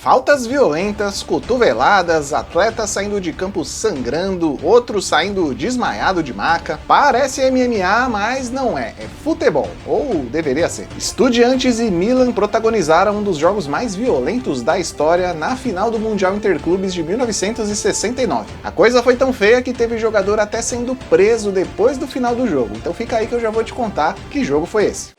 Faltas violentas, cotoveladas, atletas saindo de campo sangrando, outros saindo desmaiado de maca. Parece MMA, mas não é. É futebol. Ou deveria ser. Estudiantes e Milan protagonizaram um dos jogos mais violentos da história na final do Mundial Interclubes de 1969. A coisa foi tão feia que teve jogador até sendo preso depois do final do jogo. Então fica aí que eu já vou te contar que jogo foi esse.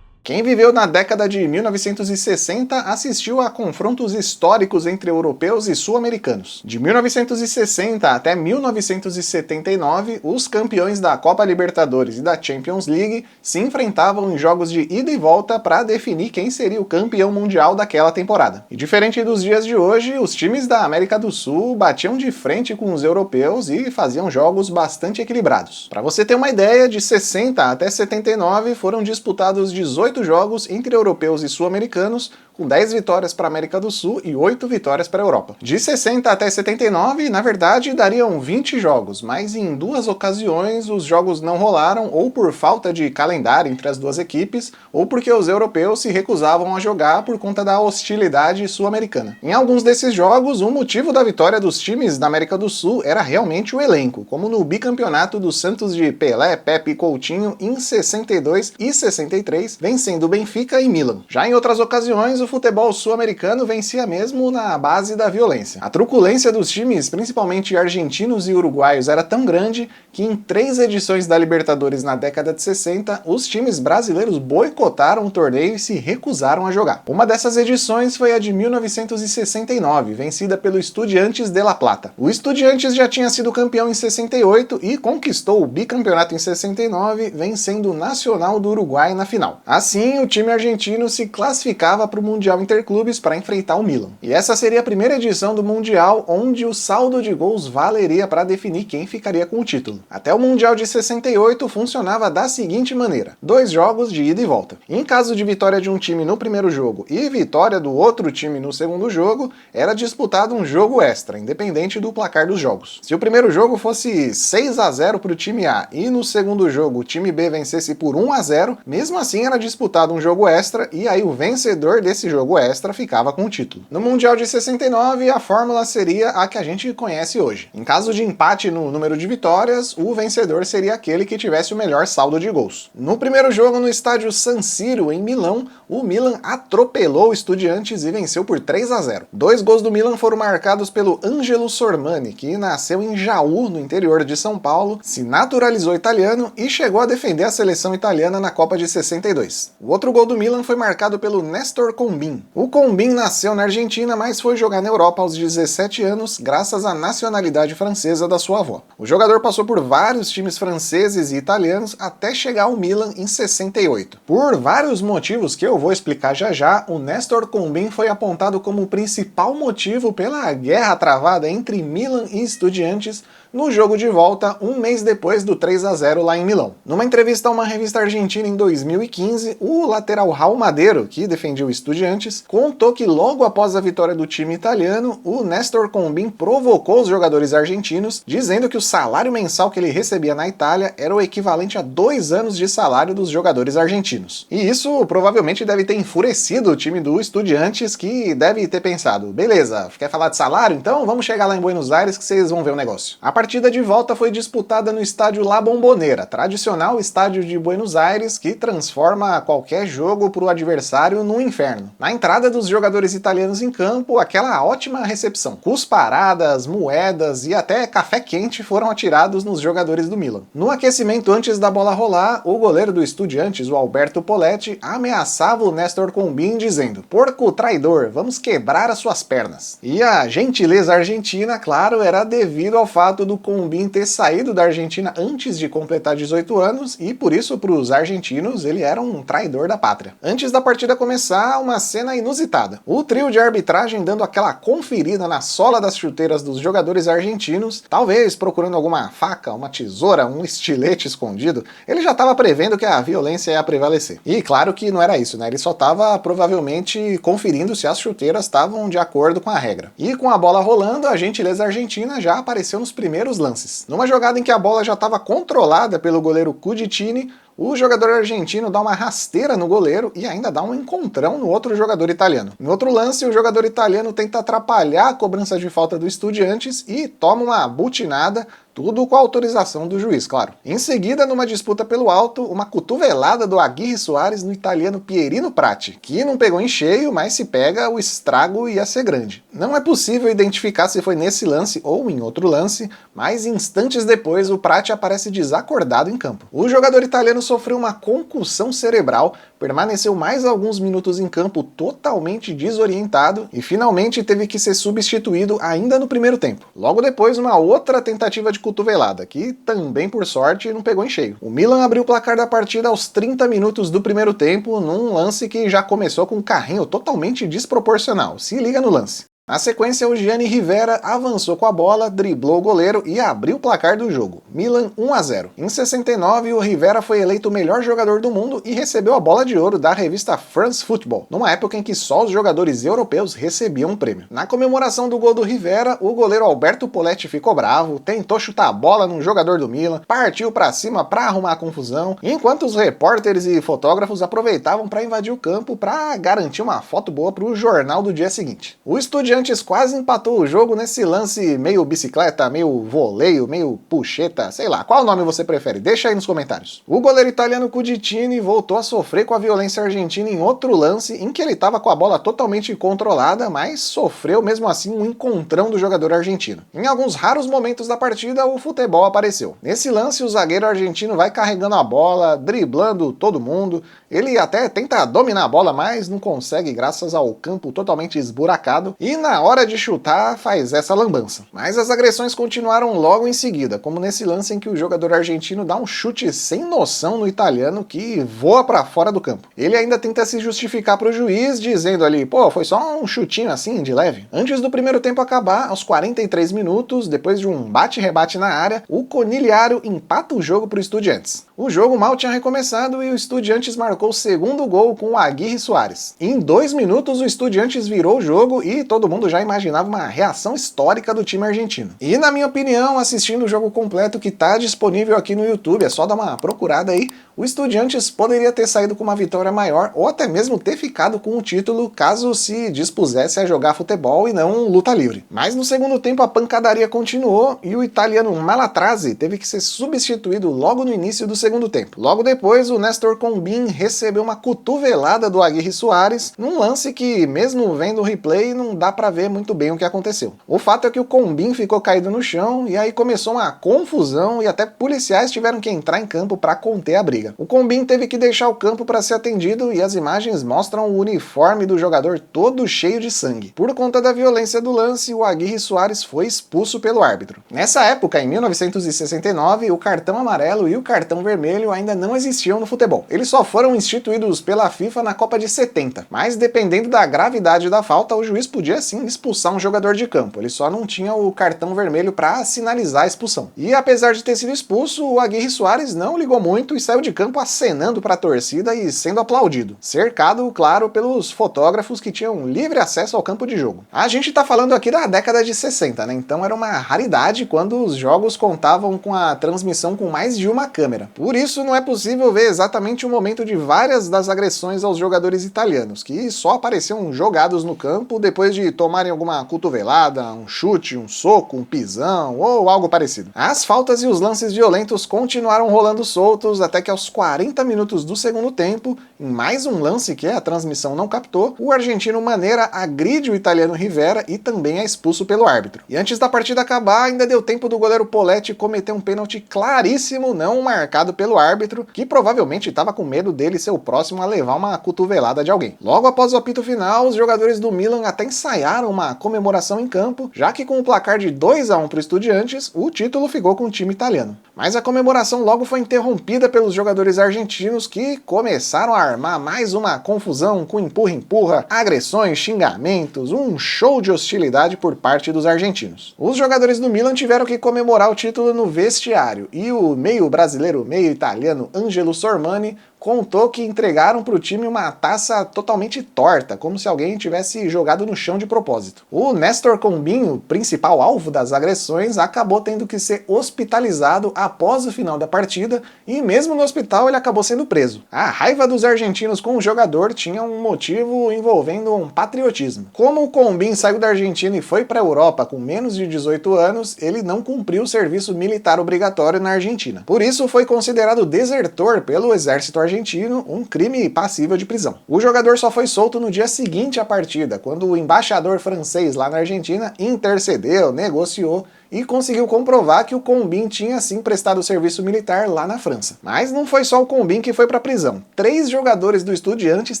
Quem viveu na década de 1960 assistiu a confrontos históricos entre europeus e sul-americanos. De 1960 até 1979, os campeões da Copa Libertadores e da Champions League se enfrentavam em jogos de ida e volta para definir quem seria o campeão mundial daquela temporada. E diferente dos dias de hoje, os times da América do Sul batiam de frente com os europeus e faziam jogos bastante equilibrados. Para você ter uma ideia, de 60 até 79 foram disputados 18 jogos entre europeus e sul-americanos, com 10 vitórias para a América do Sul e 8 vitórias para a Europa. De 60 até 79, na verdade, dariam 20 jogos, mas em duas ocasiões os jogos não rolaram, ou por falta de calendário entre as duas equipes, ou porque os europeus se recusavam a jogar por conta da hostilidade sul-americana. Em alguns desses jogos, o motivo da vitória dos times da América do Sul era realmente o elenco, como no bicampeonato do Santos de Pelé, Pepe e Coutinho em 62 e 63, vencendo Benfica e Milan. Já em outras ocasiões, o futebol sul-americano vencia mesmo na base da violência. A truculência dos times, principalmente argentinos e uruguaios, era tão grande que em 3 edições da Libertadores na década de 60, os times brasileiros boicotaram o torneio e se recusaram a jogar. Uma dessas edições foi a de 1969, vencida pelo Estudiantes de La Plata. O Estudiantes já tinha sido campeão em 68 e conquistou o bicampeonato em 69, vencendo o Nacional do Uruguai na final. Assim, o time argentino se classificava para o Mundial Interclubes para enfrentar o Milan. E essa seria a primeira edição do Mundial onde o saldo de gols valeria para definir quem ficaria com o título. Até o Mundial de 68 funcionava da seguinte maneira: 2 jogos de ida e volta. Em caso de vitória de um time no primeiro jogo e vitória do outro time no segundo jogo, era disputado um jogo extra, independente do placar dos jogos. Se o primeiro jogo fosse 6-0 para o time A e no segundo jogo o time B vencesse por 1-0, mesmo assim era disputado um jogo extra e aí o vencedor desse jogo extra ficava com o título. No Mundial de 69, a fórmula seria a que a gente conhece hoje. Em caso de empate no número de vitórias, o vencedor seria aquele que tivesse o melhor saldo de gols. No primeiro jogo no estádio San Siro, em Milão, o Milan atropelou o Estudiantes e venceu por 3-0. 2 gols do Milan foram marcados pelo Angelo Sormani, que nasceu em Jaú, no interior de São Paulo, se naturalizou italiano e chegou a defender a seleção italiana na Copa de 62. O outro gol do Milan foi marcado pelo Néstor Combin. O Combin nasceu na Argentina, mas foi jogar na Europa aos 17 anos, graças à nacionalidade francesa da sua avó. O jogador passou por vários times franceses e italianos até chegar ao Milan em 68. Por vários motivos que eu vou explicar já já, o Néstor Combin foi apontado como o principal motivo pela guerra travada entre Milan e Estudiantes no jogo de volta, um mês depois do 3-0 lá em Milão. Numa entrevista a uma revista argentina em 2015, o lateral Raul Madeiro, que defendia o Estudiantes, contou que logo após a vitória do time italiano, o Néstor Combin provocou os jogadores argentinos, dizendo que o salário mensal que ele recebia na Itália era o equivalente a 2 anos de salário dos jogadores argentinos. E isso provavelmente deve ter enfurecido o time do Estudiantes, que deve ter pensado: beleza, quer falar de salário? Então vamos chegar lá em Buenos Aires que vocês vão ver o negócio. A partida de volta foi disputada no estádio La Bombonera, tradicional estádio de Buenos Aires que transforma qualquer jogo para o adversário num inferno. Na entrada dos jogadores italianos em campo, aquela ótima recepção. Cusparadas, moedas e até café quente foram atirados nos jogadores do Milan. No aquecimento antes da bola rolar, o goleiro do Estudiantes, o Alberto Poletti, ameaçava o Néstor Combin dizendo: porco traidor, vamos quebrar as suas pernas. E a gentileza argentina, claro, era devido ao fato do Combin ter saído da Argentina antes de completar 18 anos e por isso para os argentinos ele era um traidor da pátria. Antes da partida começar, uma cena inusitada. O trio de arbitragem dando aquela conferida na sola das chuteiras dos jogadores argentinos, talvez procurando alguma faca, uma tesoura, um estilete escondido. Ele já estava prevendo que a violência ia prevalecer. E claro que não era isso, né? Ele só estava provavelmente conferindo se as chuteiras estavam de acordo com a regra. E com a bola rolando, a gentileza argentina já apareceu nos primeiros lances. Numa jogada em que a bola já estava controlada pelo goleiro Cuditini, o jogador argentino dá uma rasteira no goleiro e ainda dá um encontrão no outro jogador italiano. Em outro lance, o jogador italiano tenta atrapalhar a cobrança de falta do Estudiantes e toma uma butinada, tudo com a autorização do juiz, claro. Em seguida, numa disputa pelo alto, uma cotovelada do Aguirre Soares no italiano Pierino Prati, que não pegou em cheio, mas se pega, o estrago ia ser grande. Não é possível identificar se foi nesse lance ou em outro lance, mas instantes depois o Prati aparece desacordado em campo. O jogador italiano sofreu uma concussão cerebral, permaneceu mais alguns minutos em campo totalmente desorientado e finalmente teve que ser substituído ainda no primeiro tempo. Logo depois, uma outra tentativa de cotovelada, que também, por sorte, não pegou em cheio. O Milan abriu o placar da partida aos 30 minutos do primeiro tempo, num lance que já começou com um carrinho totalmente desproporcional. Se liga no lance. Na sequência, o Gianni Rivera avançou com a bola, driblou o goleiro e abriu o placar do jogo. Milan 1-0. Em 69, o Rivera foi eleito o melhor jogador do mundo e recebeu a bola de ouro da revista France Football, numa época em que só os jogadores europeus recebiam um prêmio. Na comemoração do gol do Rivera, o goleiro Alberto Poletti ficou bravo, tentou chutar a bola num jogador do Milan, partiu pra cima pra arrumar a confusão, enquanto os repórteres e fotógrafos aproveitavam pra invadir o campo pra garantir uma foto boa pro jornal do dia seguinte. O Estudiantes quase empatou o jogo nesse lance meio bicicleta, meio voleio, meio puxeta, sei lá, qual nome você prefere? Deixa aí nos comentários. O goleiro italiano Cuditini voltou a sofrer com a violência argentina em outro lance em que ele estava com a bola totalmente controlada, mas sofreu mesmo assim um encontrão do jogador argentino. Em alguns raros momentos da partida, o futebol apareceu. Nesse lance, o zagueiro argentino vai carregando a bola, driblando todo mundo, ele até tenta dominar a bola, mas não consegue graças ao campo totalmente esburacado, e na hora de chutar faz essa lambança. Mas as agressões continuaram logo em seguida, como nesse lance em que o jogador argentino dá um chute sem noção no italiano que voa pra fora do campo. Ele ainda tenta se justificar pro juiz, dizendo ali, pô, foi só um chutinho assim, de leve. Antes do primeiro tempo acabar, aos 43 minutos, depois de um bate-rebate na área, o Conigliaro empata o jogo pro Estudiantes. O jogo mal tinha recomeçado e o Estudiantes marcou o segundo gol com o Aguirre Soares. Em 2 minutos, o Estudiantes virou o jogo e todo mundo já imaginava uma reação histórica do time argentino. E na minha opinião, assistindo o jogo completo que tá disponível aqui no YouTube, é só dar uma procurada aí, o Estudiantes poderia ter saído com uma vitória maior ou até mesmo ter ficado com o título caso se dispusesse a jogar futebol e não luta livre. Mas no segundo tempo a pancadaria continuou e o italiano Malatrasi teve que ser substituído logo no início do segundo tempo. Logo depois, o Néstor Combin recebeu uma cotovelada do Aguirre Soares num lance que, mesmo vendo o replay, não dá pra ver muito bem o que aconteceu. O fato é que o Combin ficou caído no chão e aí começou uma confusão e até policiais tiveram que entrar em campo para conter a briga. O Combin teve que deixar o campo para ser atendido e as imagens mostram o uniforme do jogador todo cheio de sangue. Por conta da violência do lance, o Aguirre Soares foi expulso pelo árbitro. Nessa época, em 1969, o cartão amarelo e o cartão vermelho ainda não existiam no futebol. Eles só foram instituídos pela FIFA na Copa de 70, mas dependendo da gravidade da falta, o juiz podia sim expulsar um jogador de campo, ele só não tinha o cartão vermelho para sinalizar a expulsão. E apesar de ter sido expulso, o Aguirre Soares não ligou muito e saiu de campo acenando para a torcida e sendo aplaudido, cercado, claro, pelos fotógrafos que tinham livre acesso ao campo de jogo. A gente tá falando aqui da década de 60, né? Então era uma raridade quando os jogos contavam com a transmissão com mais de uma câmera. Por isso não é possível ver exatamente o momento de várias das agressões aos jogadores italianos, que só apareciam jogados no campo depois de tomarem alguma cotovelada, um chute, um soco, um pisão ou algo parecido. As faltas e os lances violentos continuaram rolando soltos até que aos 40 minutos do segundo tempo, em mais um lance que a transmissão não captou, o argentino Manera agride o italiano Rivera e também é expulso pelo árbitro. E antes da partida acabar, ainda deu tempo do goleiro Poletti cometer um pênalti claríssimo não marcado pelo árbitro, que provavelmente estava com medo dele ser o próximo a levar uma cotovelada de alguém. Logo após o apito final, os jogadores do Milan até ensaiaram uma comemoração em campo, já que com o placar de 2-1 para o Estudiantes, o título ficou com o time italiano. Mas a comemoração logo foi interrompida pelos jogadores argentinos que começaram a armar mais uma confusão com empurra-empurra, agressões, xingamentos, um show de hostilidade por parte dos argentinos. Os jogadores do Milan tiveram que comemorar o título no vestiário e o meio brasileiro, meio italiano Angelo Sormani contou que entregaram para o time uma taça totalmente torta, como se alguém tivesse jogado no chão de propósito. O Néstor Combinho, principal alvo das agressões, acabou tendo que ser hospitalizado após o final da partida e mesmo no hospital ele acabou sendo preso. A raiva dos argentinos com o jogador tinha um motivo envolvendo um patriotismo. Como o Combinho saiu da Argentina e foi para a Europa com menos de 18 anos, ele não cumpriu o serviço militar obrigatório na Argentina. Por isso foi considerado desertor pelo exército argentino, um crime passível de prisão. O jogador só foi solto no dia seguinte à partida, quando o embaixador francês lá na Argentina intercedeu, negociou e conseguiu comprovar que o Combin tinha sim prestado serviço militar lá na França. Mas não foi só o Combin que foi para a prisão. 3 jogadores do Estudiantes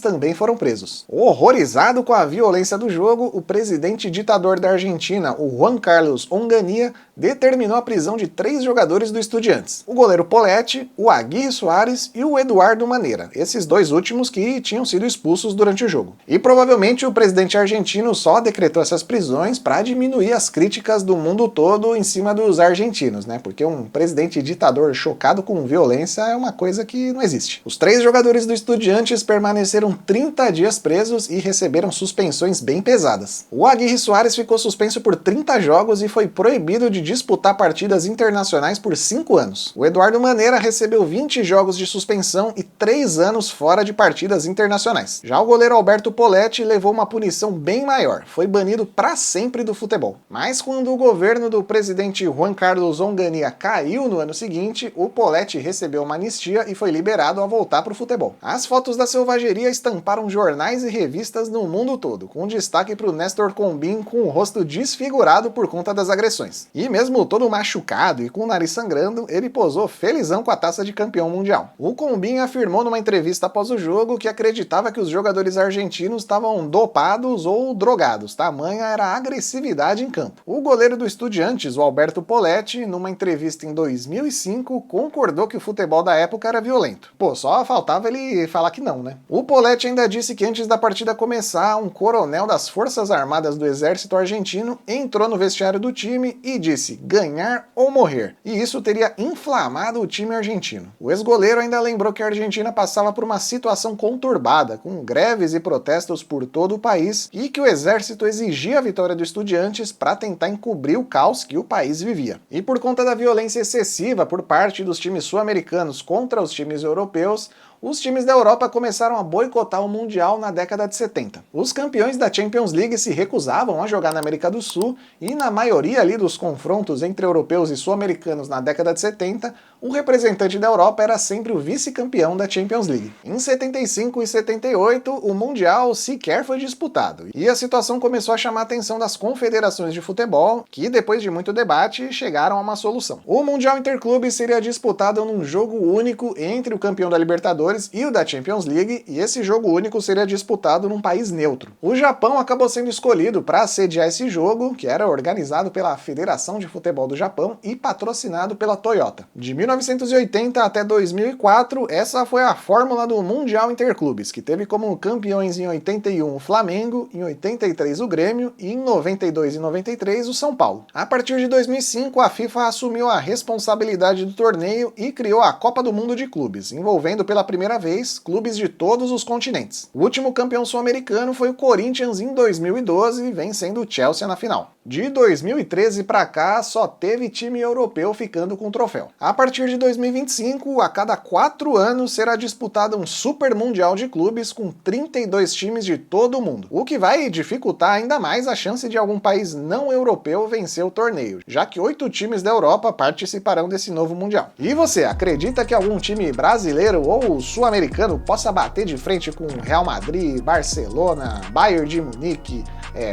também foram presos. Horrorizado com a violência do jogo, o presidente ditador da Argentina, o Juan Carlos Onganía, determinou a prisão de 3 jogadores do Estudiantes. O goleiro Poletti, o Aguirre Soares e o Eduardo Maneira. Esses 2 últimos que tinham sido expulsos durante o jogo. E provavelmente o presidente argentino só decretou essas prisões para diminuir as críticas do mundo todo em cima dos argentinos, né? Porque um presidente ditador chocado com violência é uma coisa que não existe. Os 3 jogadores do Estudiantes permaneceram 30 dias presos e receberam suspensões bem pesadas. O Aguirre Soares ficou suspenso por 30 jogos e foi proibido de disputar partidas internacionais por 5 anos. O Eduardo Maneira recebeu 20 jogos de suspensão e 3 anos fora de partidas internacionais. Já o goleiro Alberto Poletti levou uma punição bem maior, foi banido para sempre do futebol. Mas quando o governo do presidente Juan Carlos Onganía caiu no ano seguinte, o Poletti recebeu uma anistia e foi liberado a voltar para o futebol. As fotos da selvageria estamparam jornais e revistas no mundo todo, com destaque para o Néstor Combin com o rosto desfigurado por conta das agressões. E mesmo todo machucado e com o nariz sangrando, ele posou felizão com a taça de campeão mundial. O Combin afirmou numa entrevista após o jogo que acreditava que os jogadores argentinos estavam dopados ou drogados, tamanha era a agressividade em campo. O goleiro do Estudiantes, o Alberto Poletti, numa entrevista em 2005, concordou que o futebol da época era violento. Pô, só faltava ele falar que não, né? O Poletti ainda disse que antes da partida começar, um coronel das Forças Armadas do Exército Argentino entrou no vestiário do time e disse ganhar ou morrer, e isso teria inflamado o time argentino. O ex-goleiro ainda lembrou que a Argentina passava por uma situação conturbada, com greves e protestos por todo o país, e que o exército exigia a vitória do Estudiantes para tentar encobrir o caos que o país vivia. E por conta da violência excessiva por parte dos times sul-americanos contra os times europeus, os times da Europa começaram a boicotar o Mundial na década de 70. Os campeões da Champions League se recusavam a jogar na América do Sul e na maioria ali dos confrontos entre europeus e sul-americanos na década de 70, o representante da Europa era sempre o vice-campeão da Champions League. Em 75 e 78, o Mundial sequer foi disputado, e a situação começou a chamar a atenção das confederações de futebol, que depois de muito debate chegaram a uma solução. O Mundial Interclubes seria disputado num jogo único entre o campeão da Libertadores e o da Champions League, e esse jogo único seria disputado num país neutro. O Japão acabou sendo escolhido para sediar esse jogo, que era organizado pela Federação de Futebol do Japão e patrocinado pela Toyota. De 1980 até 2004, essa foi a fórmula do Mundial Interclubes, que teve como campeões em 81 o Flamengo, em 83 o Grêmio e em 92 e 93 o São Paulo. A partir de 2005, a FIFA assumiu a responsabilidade do torneio e criou a Copa do Mundo de Clubes, envolvendo pela primeira vez clubes de todos os continentes. O último campeão sul-americano foi o Corinthians em 2012, vencendo o Chelsea na final. De 2013 para cá, só teve time europeu ficando com o troféu. A partir de 2025, a cada 4 anos será disputado um Super Mundial de Clubes com 32 times de todo o mundo, o que vai dificultar ainda mais a chance de algum país não europeu vencer o torneio, já que 8 times da Europa participarão desse novo Mundial. E você, acredita que algum time brasileiro ou sul-americano possa bater de frente com Real Madrid, Barcelona, Bayern de Munique,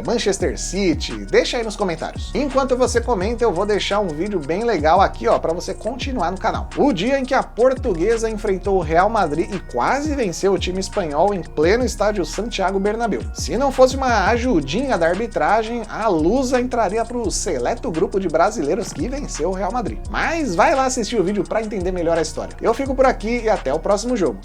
Manchester City? Deixa aí nos comentários. Enquanto você comenta, eu vou deixar um vídeo bem legal aqui, ó, para você continuar no canal. O dia em que a Portuguesa enfrentou o Real Madrid e quase venceu o time espanhol em pleno estádio Santiago Bernabéu. Se não fosse uma ajudinha da arbitragem, a Lusa entraria para o seleto grupo de brasileiros que venceu o Real Madrid. Mas vai lá assistir o vídeo para entender melhor a história. Eu fico por aqui e até o próximo jogo.